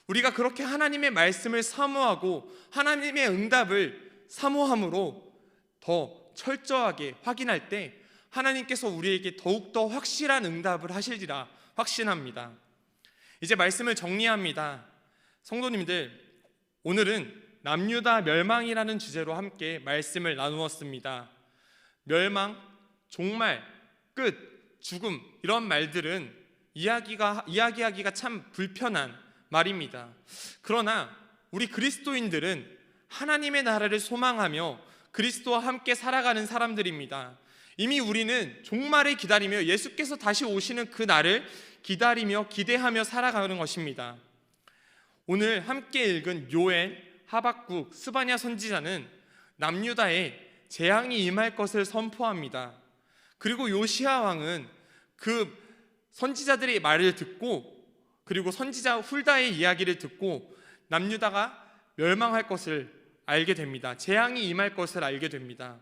우리가 그렇게 하나님의 말씀을 사모하고 하나님의 응답을 사모함으로 더 철저하게 확인할 때 하나님께서 우리에게 더욱더 확실한 응답을 하시리라 확신합니다. 이제 말씀을 정리합니다. 성도님들, 오늘은 남유다 멸망이라는 주제로 함께 말씀을 나누었습니다. 멸망, 종말, 끝, 죽음, 이런 말들은 이야기하기가 참 불편한 말입니다. 그러나 우리 그리스도인들은 하나님의 나라를 소망하며 그리스도와 함께 살아가는 사람들입니다. 이미 우리는 종말을 기다리며 예수께서 다시 오시는 그 날을 기다리며 기대하며 살아가는 것입니다. 오늘 함께 읽은 요엘, 하박국, 스바냐 선지자는 남유다에 재앙이 임할 것을 선포합니다. 그리고 요시야 왕은 그 선지자들의 말을 듣고, 그리고 선지자 훌다의 이야기를 듣고 남유다가 멸망할 것을 알게 됩니다. 재앙이 임할 것을 알게 됩니다.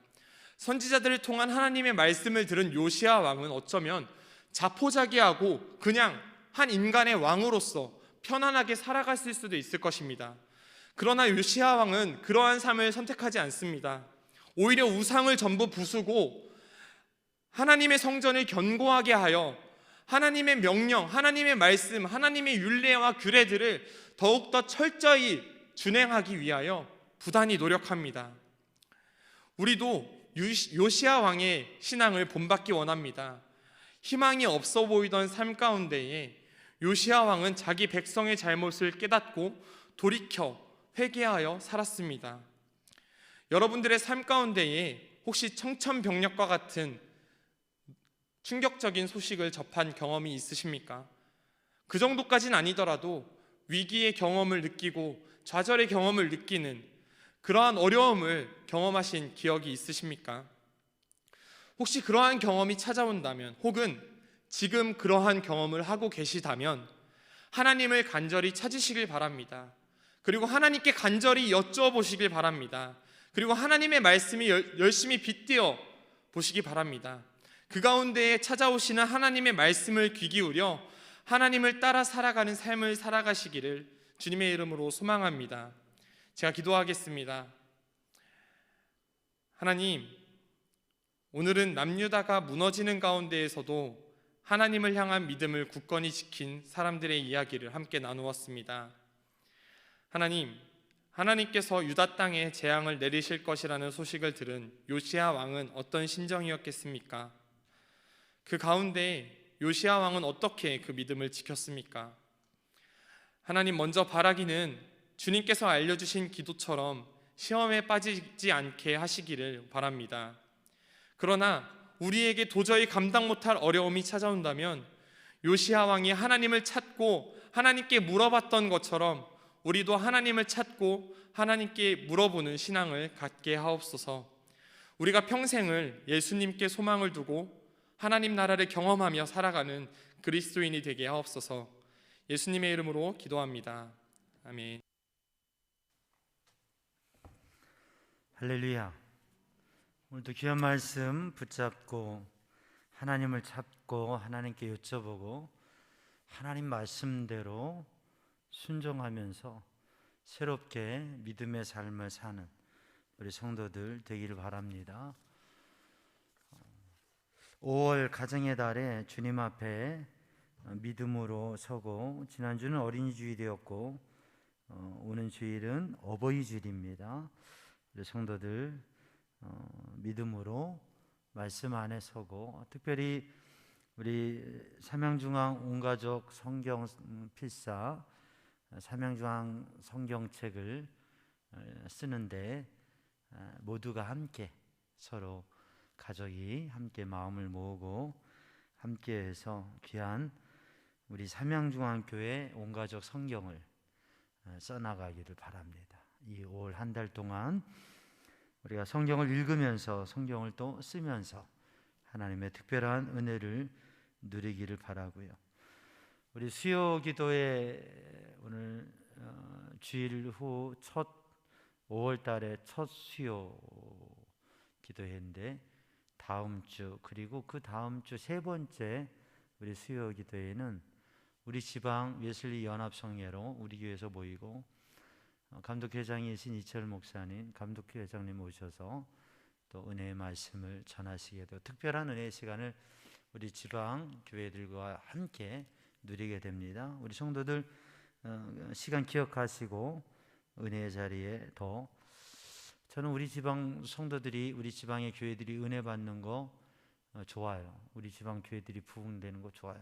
선지자들을 통한 하나님의 말씀을 들은 요시야 왕은 어쩌면 자포자기하고 그냥 한 인간의 왕으로서 편안하게 살아갔을 수도 있을 것입니다. 그러나 요시야 왕은 그러한 삶을 선택하지 않습니다. 오히려 우상을 전부 부수고 하나님의 성전을 견고하게 하여 하나님의 명령, 하나님의 말씀, 하나님의 율례와 규례들을 더욱더 철저히 준행하기 위하여 부단히 노력합니다. 우리도 요시야 왕의 신앙을 본받기 원합니다. 희망이 없어 보이던 삶 가운데에 요시야 왕은 자기 백성의 잘못을 깨닫고 돌이켜 회개하여 살았습니다. 여러분들의 삶 가운데에 혹시 청천벽력과 같은 충격적인 소식을 접한 경험이 있으십니까? 그 정도까지는 아니더라도 위기의 경험을 느끼고 좌절의 경험을 느끼는 그러한 어려움을 경험하신 기억이 있으십니까? 혹시 그러한 경험이 찾아온다면, 혹은 지금 그러한 경험을 하고 계시다면 하나님을 간절히 찾으시길 바랍니다. 그리고 하나님께 간절히 여쭤보시길 바랍니다. 그리고 하나님의 말씀이 열심히 빗대어 보시기 바랍니다. 그 가운데에 찾아오시는 하나님의 말씀을 귀 기울여 하나님을 따라 살아가는 삶을 살아가시기를 주님의 이름으로 소망합니다. 제가 기도하겠습니다. 하나님, 오늘은 남유다가 무너지는 가운데에서도 하나님을 향한 믿음을 굳건히 지킨 사람들의 이야기를 함께 나누었습니다. 하나님께서 유다 땅에 재앙을 내리실 것이라는 소식을 들은 요시야 왕은 어떤 심정이었겠습니까? 그 가운데 요시야 왕은 어떻게 그 믿음을 지켰습니까? 하나님, 먼저 바라기는 주님께서 알려주신 기도처럼 시험에 빠지지 않게 하시기를 바랍니다. 그러나 우리에게 도저히 감당 못할 어려움이 찾아온다면 요시야 왕이 하나님을 찾고 하나님께 물어봤던 것처럼 우리도 하나님을 찾고 하나님께 물어보는 신앙을 갖게 하옵소서. 우리가 평생을 예수님께 소망을 두고 하나님 나라를 경험하며 살아가는 그리스도인이 되게 하옵소서. 예수님의 이름으로 기도합니다. 아멘. 할렐루야. 오늘도 귀한 말씀 붙잡고 하나님을 찾고 하나님께 여쭤보고 하나님 말씀대로 순종하면서 새롭게 믿음의 삶을 사는 우리 성도들 되기를 바랍니다. 5월 가정의 달에 주님 앞에 믿음으로 서고, 지난주는 어린이 주일이었고 오는 주일은 어버이 주일입니다. 우리 성도들 믿음으로 말씀 안에 서고, 특별히 우리 삼양중앙 온가족 성경 필사 삼양중앙 성경책을 쓰는데 모두가 함께 서로 가족이 함께 마음을 모으고 함께해서 귀한 우리 삼양중앙교회 온가족 성경을 써나가기를 바랍니다. 이 5월 한 달 동안 우리가 성경을 읽으면서 성경을 또 쓰면서 하나님의 특별한 은혜를 누리기를 바라고요. 우리 수요 기도회 오늘 주일 후 첫 5월 달에 첫 수요 기도회인데, 다음 주 그리고 그 다음 주 세 번째 우리 수요 기도회는 우리 지방 웨슬리 연합성회로 우리 교회에서 모이고 감독회장이신 이철 목사님, 감독회장님 오셔서 또 은혜의 말씀을 전하시게 되고 특별한 은혜의 시간을 우리 지방 교회들과 함께 누리게 됩니다. 우리 성도들 시간 기억하시고 은혜의 자리에 더, 저는 우리 지방 성도들이, 우리 지방의 교회들이 은혜 받는 거 좋아요. 우리 지방 교회들이 부흥되는 거 좋아요.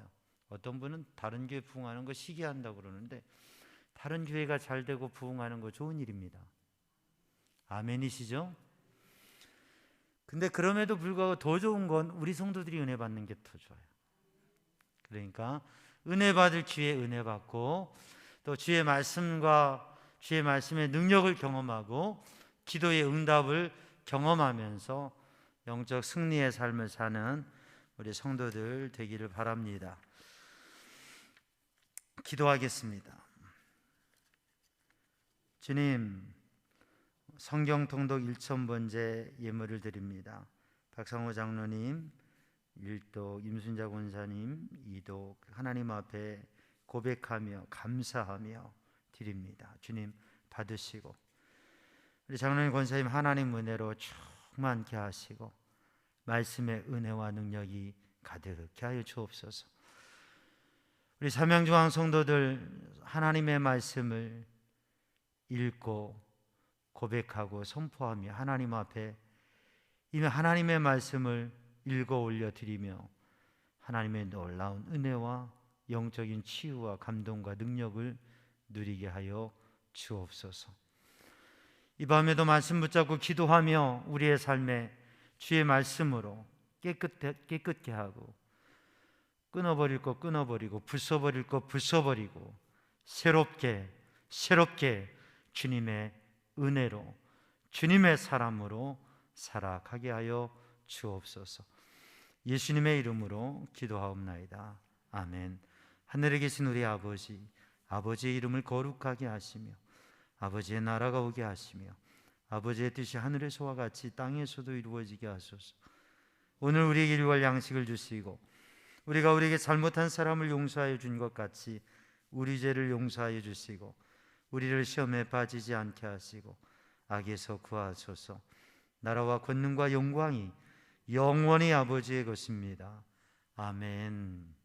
어떤 분은 다른 교회 부흥하는 거 시기한다고 그러는데 다른 교회가 잘 되고 부흥하는 거 좋은 일입니다. 아멘이시죠? 근데 그럼에도 불구하고 더 좋은 건 우리 성도들이 은혜 받는 게 더 좋아요. 그러니까 은혜 받을 기회에 은혜 받고 또 주의 말씀과 주의 말씀의 능력을 경험하고 기도의 응답을 경험하면서 영적 승리의 삶을 사는 우리 성도들 되기를 바랍니다. 기도하겠습니다. 주님, 성경 통독 1000번째 예물을 드립니다. 박상호 장로님 1독, 임순자 권사님 2독 하나님 앞에 고백하며 감사하며 드립니다. 주님 받으시고 우리 장로님 권사님 하나님 은혜로 충만케 하시고 말씀의 은혜와 능력이 가득케 하여 주옵소서. 우리 삼양중앙 성도들 하나님의 말씀을 읽고 고백하고 선포하며 하나님 앞에 이미 하나님의 말씀을 읽어 올려드리며 하나님의 놀라운 은혜와 영적인 치유와 감동과 능력을 누리게 하여 주옵소서. 이 밤에도 말씀 붙잡고 기도하며 우리의 삶에 주의 말씀으로 깨끗게 하고 끊어버릴 것 끊어버리고 부숴버릴 것 부숴버리고 새롭게 주님의 은혜로 주님의 사람으로 살아가게 하여 주옵소서. 예수님의 이름으로 기도하옵나이다. 아멘. 하늘에 계신 우리 아버지, 아버지의 이름을 거룩하게 하시며 아버지의 나라가 오게 하시며 아버지의 뜻이 하늘에서와 같이 땅에서도 이루어지게 하소서. 오늘 우리에게 일용할 양식을 주시고 우리가 우리에게 잘못한 사람을 용서하여 준 것 같이 우리 죄를 용서하여 주시고 우리를 시험에 빠지지 않게 하시고 악에서 구하소서. 나라와 권능과 영광이 영원히 아버지의 것입니다. 아멘.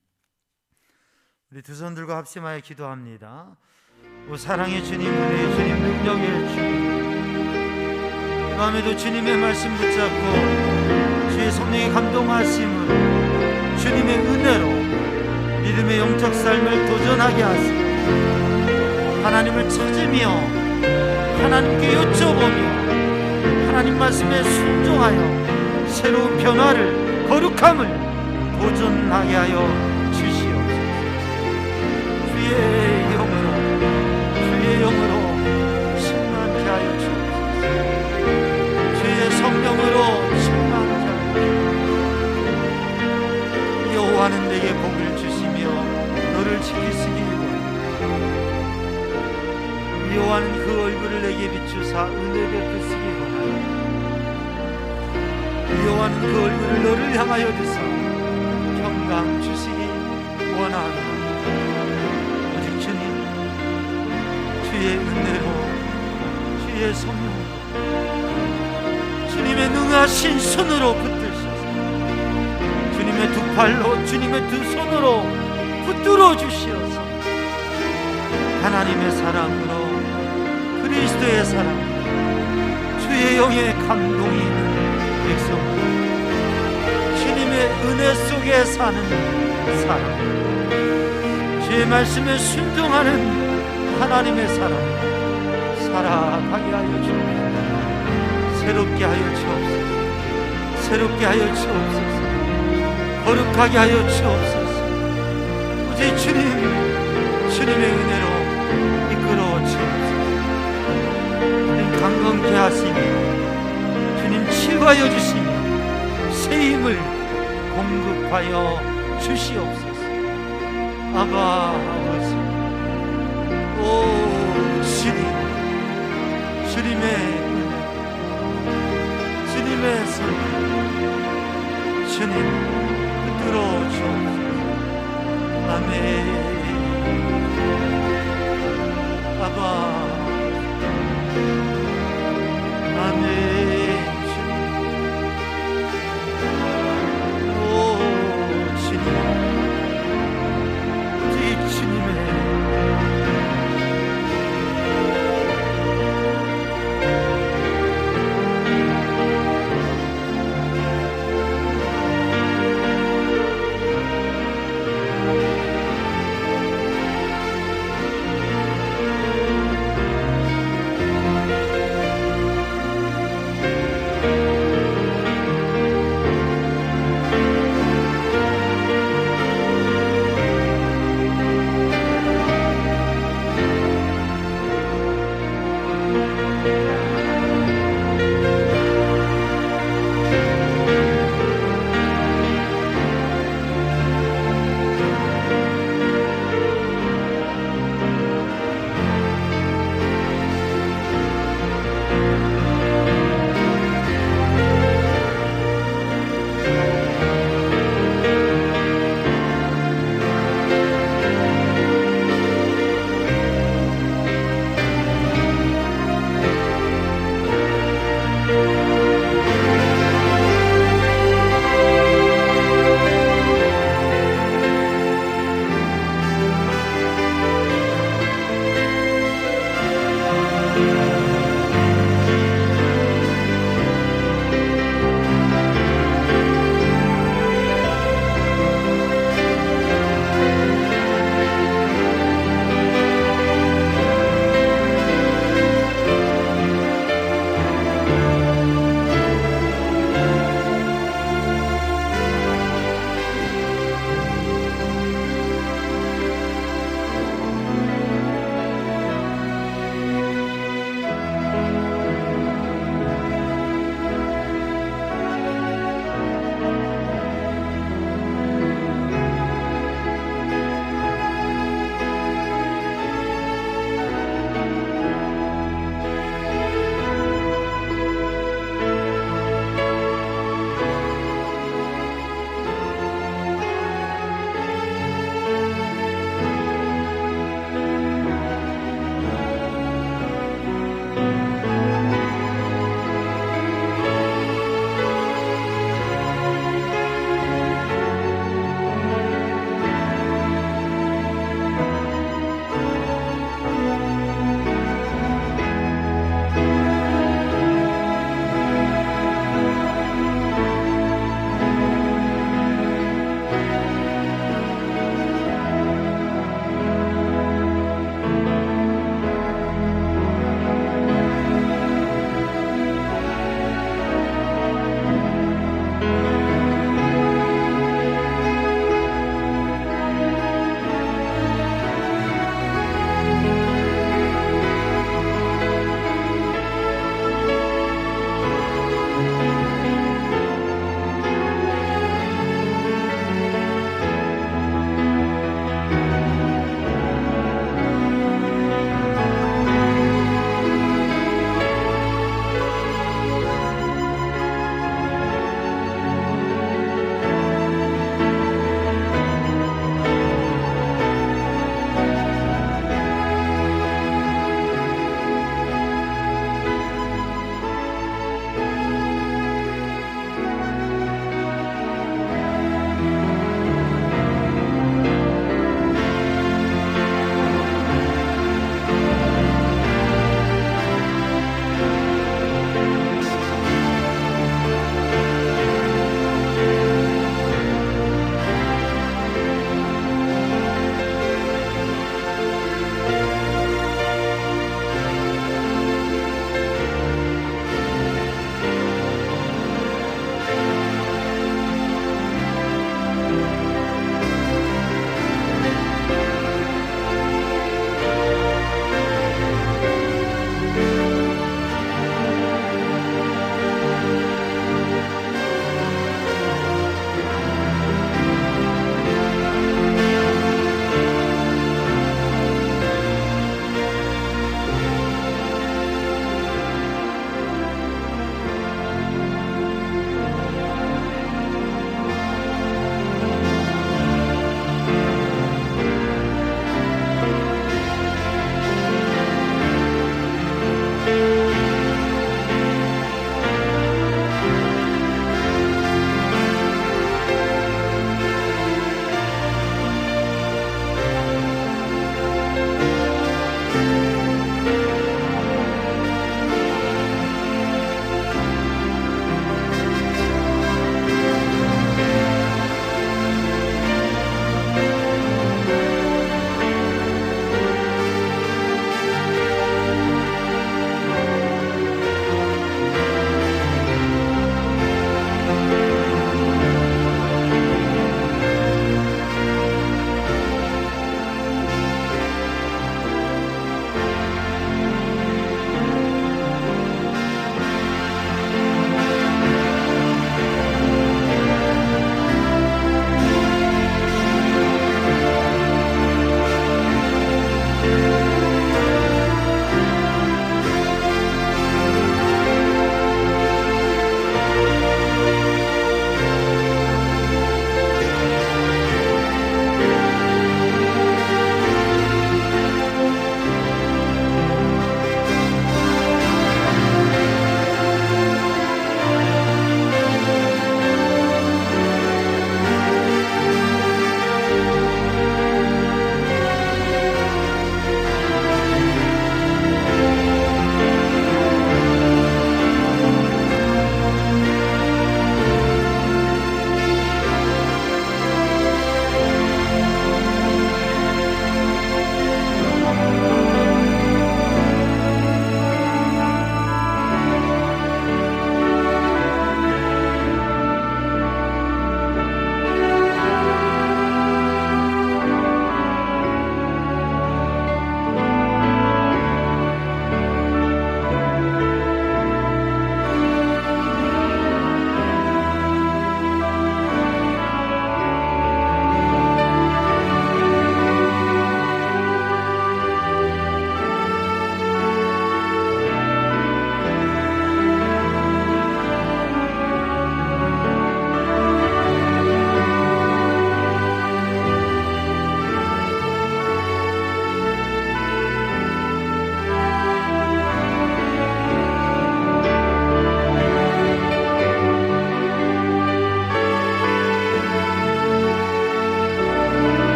우리 두 손 들고 합심하여 기도합니다. 오 사랑의 주님, 은혜의 주님, 능력의 주님, 이 밤에도 주님의 말씀 붙잡고 주의 성령의 감동하심으로 주님의 은혜로 믿음의 영적 삶을 도전하게 하시고 하나님을 찾으며 하나님께 여쭤보며 하나님 말씀에 순종하여 새로운 변화를 거룩함을 도전하게 하여 주시옵소서. 주의 영으로 충만케 하여 주옵소서. 주의 성령으로 충만케 하여 주옵소서. 여호와는 내게 복을 주시며 너를 지키시기 원하노라. 여호와는 그 얼굴을 내게 비추사 은혜 베푸시기 원하노라. 여호와는 그 얼굴을 너를 향하여 드사 평강 주시기 원하노라. 오직 주님, 주의 은혜로 주의 성령으로 주님의 능하신 손으로 붙드셔서 주님의 두 팔로 주님의 두 손으로 붙들어 주시어서 하나님의 사랑으로 그리스도의 사랑 주의 영의 감동이 있는 백성 주님의 은혜 속에 사는 사람 주의 말씀에 순종하는 하나님의 사람 살아가게 하여 주옵소서. 새롭게 하여 주옵소서. 새롭게 하여 주옵소서. 거룩하게 하여 주옵소서. 오직 주님의 은혜로 이끌어 주옵소서. 주님 강건케 하시며 주님 치유하여 주시며 새 힘을 공급하여 주시옵소서. 아바 아버지, 오 주님의 은혜, 주님의 성령, 주님 붙들어 주옵소서. 아멘. 아바